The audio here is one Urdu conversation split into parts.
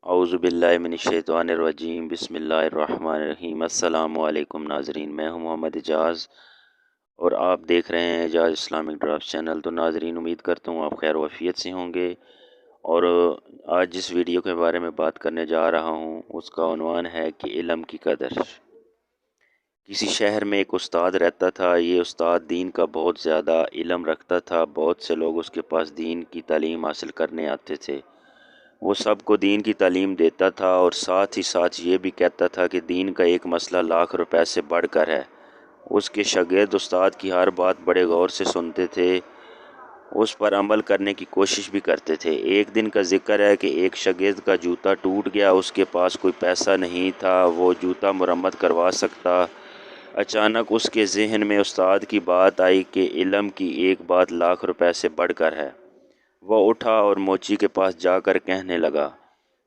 اعوذ باللہ من الشیطان الرجیم بسم اللہ الرحمن الرحیم۔ السلام علیکم ناظرین، میں ہوں محمد اعجاز اور آپ دیکھ رہے ہیں اعجاز اسلامک ڈرافٹس چینل۔ تو ناظرین، امید کرتا ہوں آپ خیر و عافیت سے ہوں گے، اور آج جس ویڈیو کے بارے میں بات کرنے جا رہا ہوں اس کا عنوان ہے کہ علم کی قدر۔ کسی شہر میں ایک استاد رہتا تھا۔ یہ استاد دین کا بہت زیادہ علم رکھتا تھا۔ بہت سے لوگ اس کے پاس دین کی تعلیم حاصل کرنے آتے تھے۔ وہ سب کو دین کی تعلیم دیتا تھا اور ساتھ ہی ساتھ یہ بھی کہتا تھا کہ دین کا ایک مسئلہ لاکھ روپے سے بڑھ کر ہے۔ اس کے شاگرد استاد کی ہر بات بڑے غور سے سنتے تھے، اس پر عمل کرنے کی کوشش بھی کرتے تھے۔ ایک دن کا ذکر ہے کہ ایک شاگرد کا جوتا ٹوٹ گیا۔ اس کے پاس کوئی پیسہ نہیں تھا وہ جوتا مرمت کروا سکتا۔ اچانک اس کے ذہن میں استاد کی بات آئی کہ علم کی ایک بات لاکھ روپے سے بڑھ کر ہے۔ وہ اٹھا اور موچی کے پاس جا کر کہنے لگا،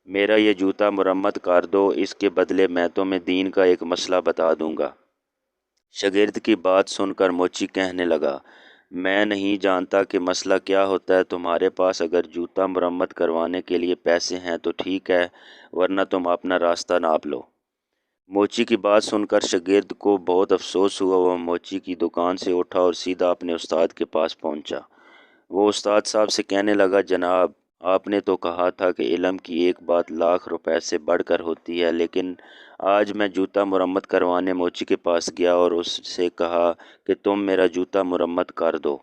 میرا یہ جوتا مرمت کر دو، اس کے بدلے میں تمہیں دین کا ایک مسئلہ بتا دوں گا۔ شاگرد کی بات سن کر موچی کہنے لگا، میں نہیں جانتا کہ مسئلہ کیا ہوتا ہے۔ تمہارے پاس اگر جوتا مرمت کروانے کے لیے پیسے ہیں تو ٹھیک ہے، ورنہ تم اپنا راستہ ناپ لو۔ موچی کی بات سن کر شاگرد کو بہت افسوس ہوا۔ وہ موچی کی دکان سے اٹھا اور سیدھا اپنے استاد کے پاس پہنچا۔ وہ استاد صاحب سے کہنے لگا، جناب، آپ نے تو کہا تھا کہ علم کی ایک بات لاکھ روپے سے بڑھ کر ہوتی ہے، لیکن آج میں جوتا مرمت کروانے موچی کے پاس گیا اور اس سے کہا کہ تم میرا جوتا مرمت کر دو،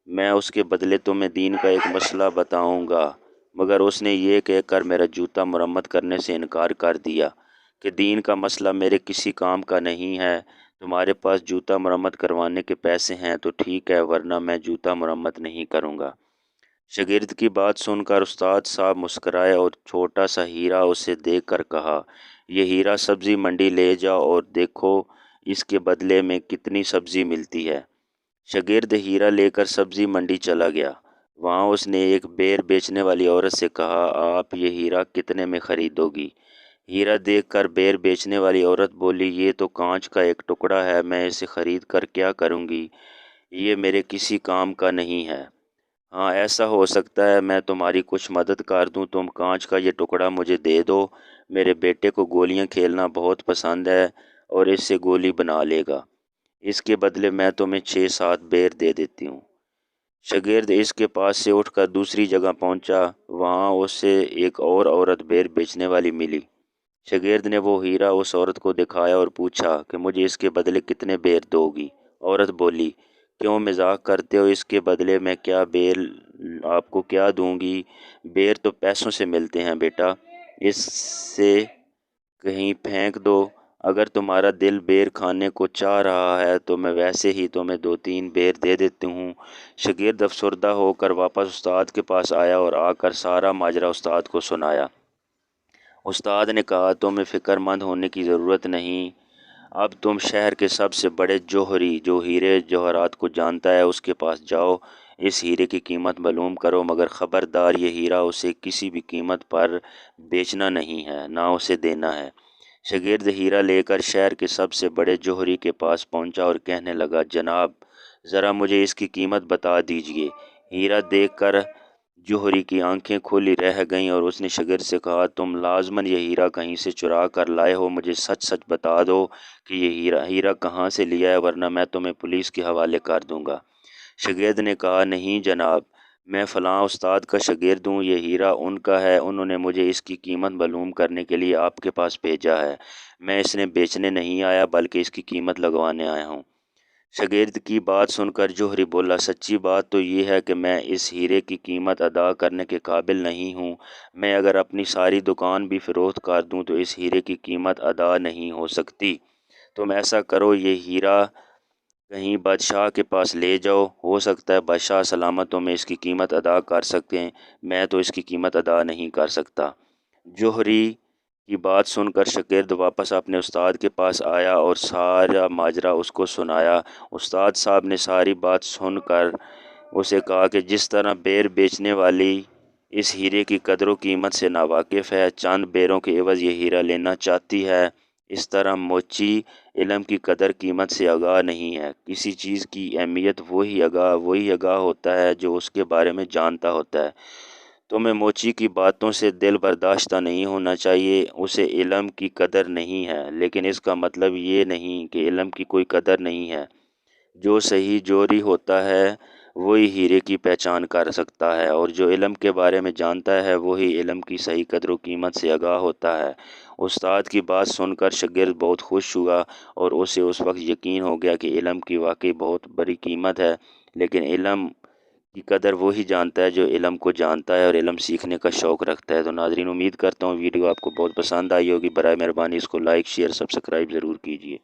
میں اس کے بدلے تمہیں دین کا ایک مسئلہ بتاؤں گا، مگر اس نے یہ کہہ کر میرا جوتا مرمت کرنے سے انکار کر دیا کہ دین کا مسئلہ میرے کسی کام کا نہیں ہے۔ تمہارے پاس جوتا مرمت کروانے کے پیسے ہیں تو ٹھیک ہے، ورنہ میں جوتا مرمت نہیں کروں گا۔ شاگرد کی بات سن کر استاد صاحب مسکرائے اور چھوٹا سا ہیرا اسے دیکھ کر کہا، یہ ہیرا سبزی منڈی لے جاؤ اور دیکھو اس کے بدلے میں کتنی سبزی ملتی ہے۔ شاگرد ہیرا لے کر سبزی منڈی چلا گیا۔ وہاں اس نے ایک بیر بیچنے والی عورت سے کہا، آپ یہ ہیرا کتنے میں خریدو گی؟ ہیرا دیکھ کر بیر بیچنے والی عورت بولی، یہ تو کانچ کا ایک ٹکڑا ہے، میں اسے خرید کر کیا کروں گی؟ یہ میرے کسی کام کا نہیں ہے۔ ہاں، ایسا ہو سکتا ہے میں تمہاری کچھ مدد کر دوں، تم کانچ کا یہ ٹکڑا مجھے دے دو۔ میرے بیٹے کو گولیاں کھیلنا بہت پسند ہے اور اس سے گولی بنا لے گا، اس کے بدلے میں تمہیں 6-7 بیر دے دیتی ہوں۔ شاگرد اس کے پاس سے اٹھ کر دوسری جگہ پہنچا۔ وہاں اسے ایک اور عورت بیر بیچنے والی ملی۔ شاگرد نے وہ ہیرا اس عورت کو دکھایا اور پوچھا کہ مجھے اس کے بدلے کتنے بیر دو گی؟ عورت بولی، کیوں مذاق کرتے ہو؟ اس کے بدلے میں کیا بیر آپ کو کیا دوں گی؟ بیر تو پیسوں سے ملتے ہیں بیٹا، اس سے کہیں پھینک دو۔ اگر تمہارا دل بیر کھانے کو چاہ رہا ہے تو میں ویسے ہی تمہیں 2-3 بیر دے دیتی ہوں۔ شاگرد افسردہ ہو کر واپس استاد کے پاس آیا اور آ کر سارا ماجرا استاد کو سنایا۔ استاد نے کہا، تمہیں فکر مند ہونے کی ضرورت نہیں، اب تم شہر کے سب سے بڑے جوہری جو ہیرے جواہرات کو جانتا ہے اس کے پاس جاؤ، اس ہیرے کی قیمت معلوم کرو، مگر خبردار یہ ہیرا اسے کسی بھی قیمت پر بیچنا نہیں ہے، نہ اسے دینا ہے۔ شاگرد ہیرا لے کر شہر کے سب سے بڑے جوہری کے پاس پہنچا اور کہنے لگا، جناب، ذرا مجھے اس کی قیمت بتا دیجئے۔ ہیرا دیکھ کر جوہری کی آنکھیں کھلی رہ گئیں اور اس نے شاگرد سے کہا، تم لازماً یہ ہیرا کہیں سے چرا کر لائے ہو، مجھے سچ سچ بتا دو کہ یہ ہیرا کہاں سے لیا ہے، ورنہ میں تمہیں پولیس کے حوالے کر دوں گا۔ شاگرد نے کہا، نہیں جناب، میں فلاں استاد کا شاگرد ہوں، یہ ہیرا ان کا ہے، انہوں نے مجھے اس کی قیمت معلوم کرنے کے لیے آپ کے پاس بھیجا ہے، میں اس نے بیچنے نہیں آیا بلکہ اس کی قیمت لگوانے آیا ہوں۔ شاگرد کی بات سن کر جوہری بولا، سچی بات تو یہ ہے کہ میں اس ہیرے کی قیمت ادا کرنے کے قابل نہیں ہوں، میں اگر اپنی ساری دکان بھی فروخت کر دوں تو اس ہیرے کی قیمت ادا نہیں ہو سکتی۔ تم ایسا کرو، یہ ہیرا کہیں بادشاہ کے پاس لے جاؤ، ہو سکتا ہے بادشاہ سلامت تمہیں اس کی قیمت ادا کر سکیں، میں تو اس کی قیمت ادا نہیں کر سکتا۔ جوہری کی بات سن کر شاگرد واپس اپنے استاد کے پاس آیا اور سارا ماجرا اس کو سنایا۔ استاد صاحب نے ساری بات سن کر اسے کہا کہ جس طرح بیر بیچنے والی اس ہیرے کی قدر و قیمت سے ناواقف ہے، چند بیروں کے عوض یہ ہیرا لینا چاہتی ہے، اس طرح موچی علم کی قدر قیمت سے آگاہ نہیں ہے۔ کسی چیز کی اہمیت وہی آگاہ ہوتا ہے جو اس کے بارے میں جانتا ہوتا ہے۔ تمہیں موچی کی باتوں سے دل برداشتہ نہیں ہونا چاہیے، اسے علم کی قدر نہیں ہے، لیکن اس کا مطلب یہ نہیں کہ علم کی کوئی قدر نہیں ہے۔ جو صحیح جوہری ہوتا ہے وہی ہیرے کی پہچان کر سکتا ہے، اور جو علم کے بارے میں جانتا ہے وہی علم کی صحیح قدر و قیمت سے آگاہ ہوتا ہے۔ استاد کی بات سن کر شاگرد بہت خوش ہوا اور اسے اس وقت یقین ہو گیا کہ علم کی واقعی بہت بڑی قیمت ہے، لیکن علم کی قدر وہی جانتا ہے جو علم کو جانتا ہے اور علم سیکھنے کا شوق رکھتا ہے۔ تو ناظرین، امید کرتا ہوں ویڈیو آپ کو بہت پسند آئی ہوگی۔ برائے مہربانی اس کو لائک، شیئر، سبسکرائب ضرور کیجیے۔